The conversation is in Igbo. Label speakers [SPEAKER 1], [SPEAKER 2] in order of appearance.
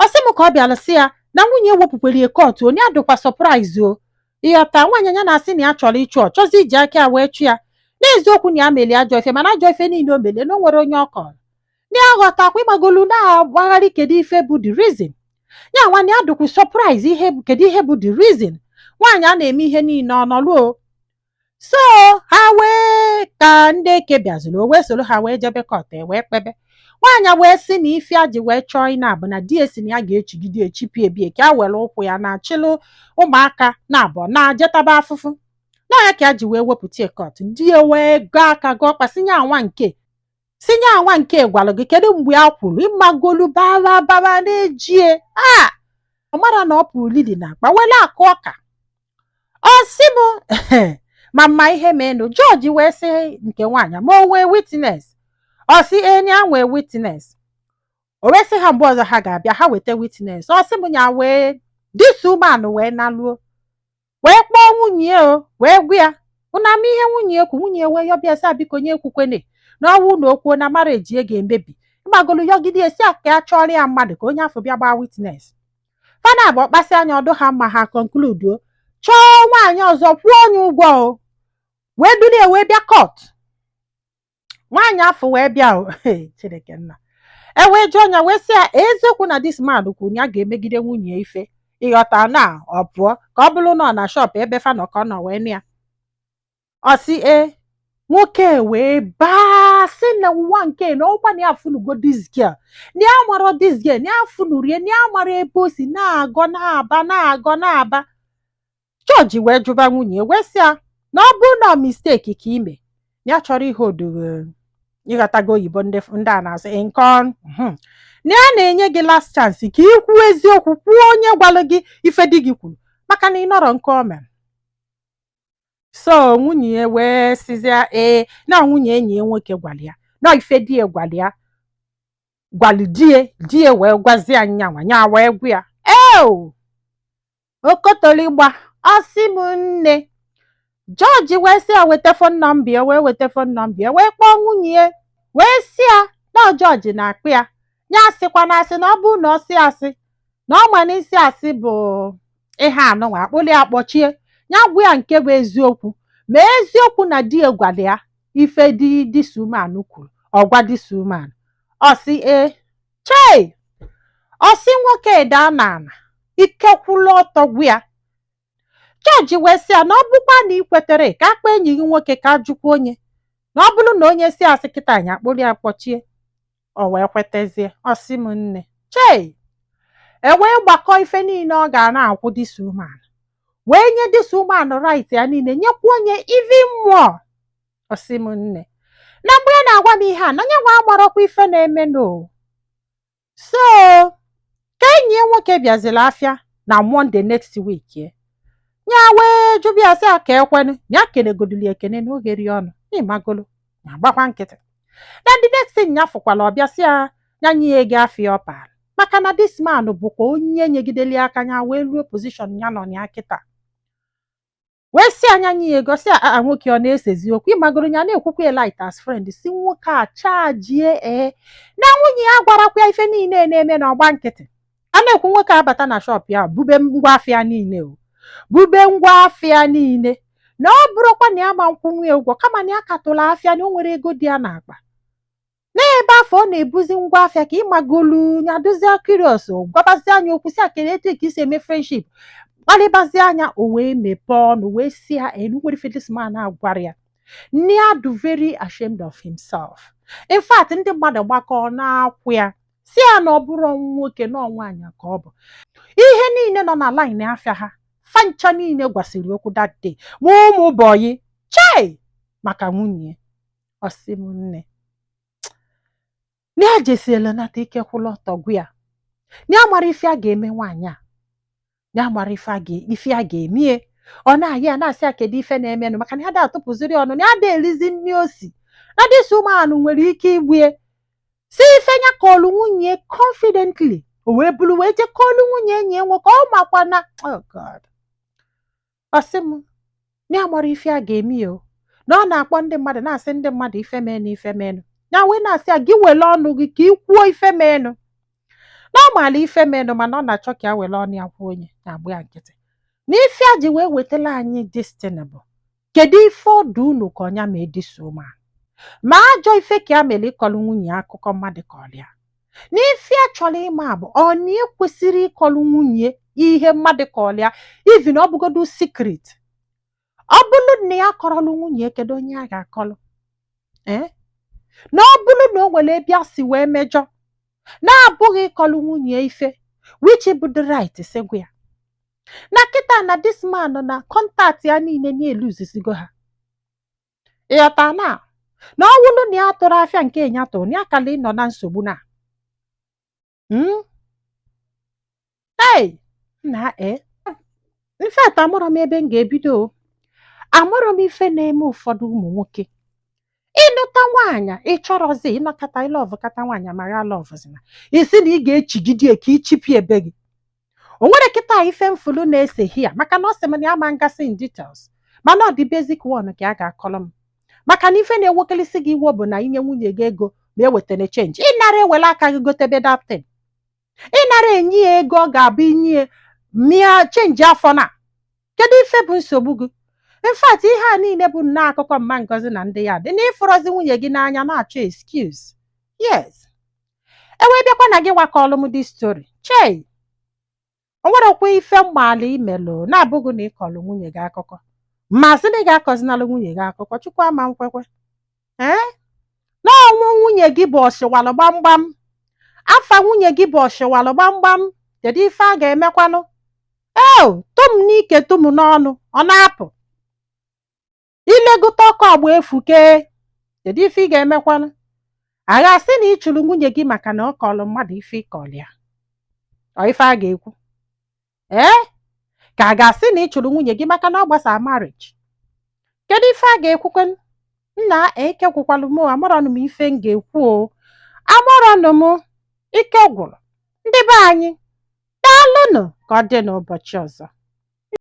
[SPEAKER 1] ọ sị m ka ọ bịara sị ya na nwunye ewepụkwere kọtụ onye adụkwa sọpraịz o ịghọta nwaanyị anya na-asị na ya chọrọ ịchụ ọ chọzi iji aka ya wee chụ ya n'eziokwu na ya meli ajọ ife mana ajọ ife niile o melie na o nwere onye ọ kọrọ na-aghọtakwa ịgbagolu na-agbagharị kedu ife bụ the reason ya nwanne ya dụkwu sọpraịz kedu ihe bụ the reason nwaanyị a na-eme ihe niile ọ nọluo so ha wee ka ndị eke bịaziri o wee soro ha wee jebe kọta wee kpebe nwaanyị wee sị na ife a ji wee chọọ ị na-abụ na di esi na ya ga-echigide echipi ebie ka a were ụkwụ ya na-achịlụ ụmụaka na-abụọ na-ajetaba afụfụ n'ọnya ka ya ji wee wepụta kọt di ya wee gaa aka gụọ ọkpa sinye anwa nke gwalụ gị kedu mgbe a kwuru ịmagolu bara na-ejie ọ mara na ọ pụrụ lidi na akpa wele akụ ọka ọ sị m ma mma ihe menụ Jọji wee sị nke nwaanyị ma o nwee witness ọ sị enyi a nwee witness o wee sị ha mgbe ọzọ ha ga-abịa ha weta witness ọ sị m nya wee disuman wee naluo wee kpọọ nwunye o wee gwa ya ụna ama ihe nwunye ekwu nwunye wee yọbịa sị biko nye ekwukwene na ọnwụ na okwuo na mara eji ga-emebi ịgbagolu yọgide esi aka ya chọrọ ya mmadụ ka onye afọ bịa gbaa witness fana bụ ọkpasị anya ọdụ ha mma ha konkluduo chọọ nwaanyị ọzọ kwụọ onye ụgwọ o wee dulie wee bịa kọt nwaanyị afọ wee bịa o Chineke nna wee jụọ ọnya wee sị ya eziokwu na dis man kwuru ya ga-emegide nwunye ife ịghọta na ọ pụọ ka ọ bụrụ na ọ na shọp ebe fanọ ka ọ nọ wee nịa ọ sị nwoke wee baa sị na nwa nke na ọgba na afụnugo disgia na ya mara disgia na afụnurie na ya mara ebe o si na-agọ na-aba Jọji wee jụba nwunye wee sị ya na ọ bụrụ na misteki ka ime na ya chọrọ ihe odogo ịghọtago oyibo ndị a na-asị nkọn na ya na-enye gị last chance ka ị kwuo eziokwu kwuo onye gwalụ gị ife di gị kwuru maka na ị nọrọ nke o mere so nwunye wee sizia na nwunye enyi ya nwoke gwara ya na ife di ya gwara ya gwalụ di ya wee gwazie nya wee gwa ya okotoligba ọsị m nne Jọji wee sị ya weta fon nọmba ya wee weta fon nọmba ya wee kpọọ nwunye ya wee sị ya na Jọji na-akpụ ya nya asịkwa na asị na ọ bụrụ na ọ sị asị na ọ ma na isi asị bụ ihe anụnwa akpụli ya kpọchie ya gwa ya nke bụ eziokwu ma eziokwu na di ya gwara ya ife disuman kwuru ọgwa disuman ọsị chei ọsị nwoke daa n'ala ike kwụlụ ọtọ gwa ya Jọji wee sị ya na ọ bụkwa na ị kwetere ka akpa enyi gị nwoke ka ajụkwa onye na ọ bụrụ na onye si asị kịta anyị akpụrụ ya kpọchie o wee kwetezie ọsị m nne chei wee gbakọ ife niile ọ ga na-akwụ disuman wee nye disuman right ya niile nyekwa onye ivi mmụọ ọsị m nne na mgbe ya na-agwa m ihe a na nye nwa agbarọkwa ife na-eme no so ka enyi ya nwoke bịaziri afịa na Monday next week nya wee jụbịa sị a ka ekwenu ya kenegoduli ekene n'oge ri ọnụ n'ịmagolo na agbakwa nkịtị na ndị next thing ya fụkwala ọbịa sị ya nya nye ego afịa ọ para maka na this man bụkwa onye nyegideli aka ya wee ruo pozishọn ya nọ ya kịta wee sị anya nye ego sị a nwoke ọ na-esezi okwu ịmagoro ya na-ekwukwa light as friend si nwoke a chajie na nwunye ya gwarakwa ya ife niile na-eme na ọgba nkịtị a na-ekwu nwoke abata na shọp ya bube ngwa afịa niile na ọ bụrụkwa na ya ma nkwụnwu ya ụgwọ kama na ya katụla afịa na o nwere ego dị ya n'akpa n'ebe afọ ọ na-ebuzi ngwa afịa ka ịmagolu ya dozie kirios gwabazi anya okwu si akere etu ka isi eme friendship kpalịbazi anya o wee mepee ọnụ wee si ya enwere fedisman agwara ya nne ya do very ashamed of himself in fact ndị mmadụ gbakọ na-akwụ ya si ya na ọ bụrụ nwoke na nwaanyị ka ọ bụ ihe niile nọ na line afịa ha fancha niile gwasịrị okwu that day ma ụmụ bọyị chei maka nwunye ọsị m nne na ya jesiela nata ike kwụlụ ọtọ gwu ya na ya mara ife a ga-eme nwaanyị a na ya mara ife a ga-emie ọ na-ahịa ya na-asị ya kedu ife na-emenụ maka na ya da atụpụziri ọnụ na ya da elizi nri osi na dịsị ụmụanụ nwere ike igbue si ife ya kọlụ nwunye confidently o wee bulu wee je kọlụ nwunye enyi ya nwoke ọ makwa na oh God ọsị m na ya mara ife a ga-eme ya na ọ na-akpọ ndị mmadụ na-asị ndị mmadụ ife menụ ya wee na-asị ya gị were ọnụ gị ka ị kwuo ife menụ na ọ maala ife menụ mana ọ na-achọ ka ya were ọnụ ya kwuo onye na-agba ya nkịtị na ife a ji wee wetala anyị destin bụ kedu ife ọdụ unu ka ọnya ma ediso ma ajọ ife ka ya mere ịkọrọ nwunye ya akụkọ mmadụ ka ọlịa n'ife a chọrọ ịma bụ ọ na ekwesịrị ịkọrọ nwunye ihe mmadụ ka ọlịa ivin ọ bụgodu sikret ọ bụrụ na ya kọrọlụ nwunye kedu onye a ga-akọrọ na ọ bụrụ na o nwere ebe a si wee mejọ na-abụghị ịkọrọ nwunye ife which bụ the right segwu ya na kịta na this man na kọntaktị ya niile na-eluzisigo ha ịghọta na ọ bụrụ na ya tụrụ afịa nke ya tụrụ na ya kala ịnọ na nsogbu na mfet amụrụ m ebe m ga-ebido amụrụ m ife na-eme ụfọdụ ụmụ nwoke ịnụta nwaanyị ịchọrọzi ịnọkọta ịlọvụkata nwaanyị mara alọvụzina isi na ị ga-echigide ka ichipi ebe gị o nwere kịta ife mfulu na-ese hia maka na ọ sị m na ya ma ngasị in details mana ọ dị basic one ka a ga-akọrọ m maka na ife na-ewekelisi gị iwe bụ na inye nwunye gị ego ma ewetara chenji ịnara ewere aka gị gotebe datin ịnara enye ya ego ọ ga-abụ inye mịa chenji afọ na kedu ife bụ nsogbu gị infat ihe a niile bụ nnọọ akụkọ mma Ngozi na ndị ya dị na ịfụrọzi nwunye gị n'anya na-achọ excuse yes ewee bịakwa na gị wakọọlụ m dị stori chei o nwerekwa ife mgbaala imelụ na-abụghị na ịkọlụ nwunye gị akụkọ masị na ị ga-akọzinalụ nwunye gị akụkọ Chukwu ama nkwekwe na ọnwụ nwunye gị bụ ọshịwalụ gbamgbam afa nwunye gị bụ ọshịwalụ gbamgbam kedu ife a ga-emekwanụ tum n'ike tum n'ọnụ ọ na-apụ ilegote ọkụ agba efuke kedu ife ị ga-emekwanụ a ga-asị na ị chụrụ nwunye gị maka na ọ kọlụ mmadụ ife ịkọlụ ya ọ ife a ga-ekwu ka a ga-asị na ị chụrụ nwunye gị maka na ọ gbasara marriage kedu ife a ga-ekwukwe nna ike gwụkwalụ m amarọnụ m ife m ga-ekwu o amarọnụ m ike gwụrụ ndị be anyị daalụnụ ka ọ dị n'ụbọchị ọzọ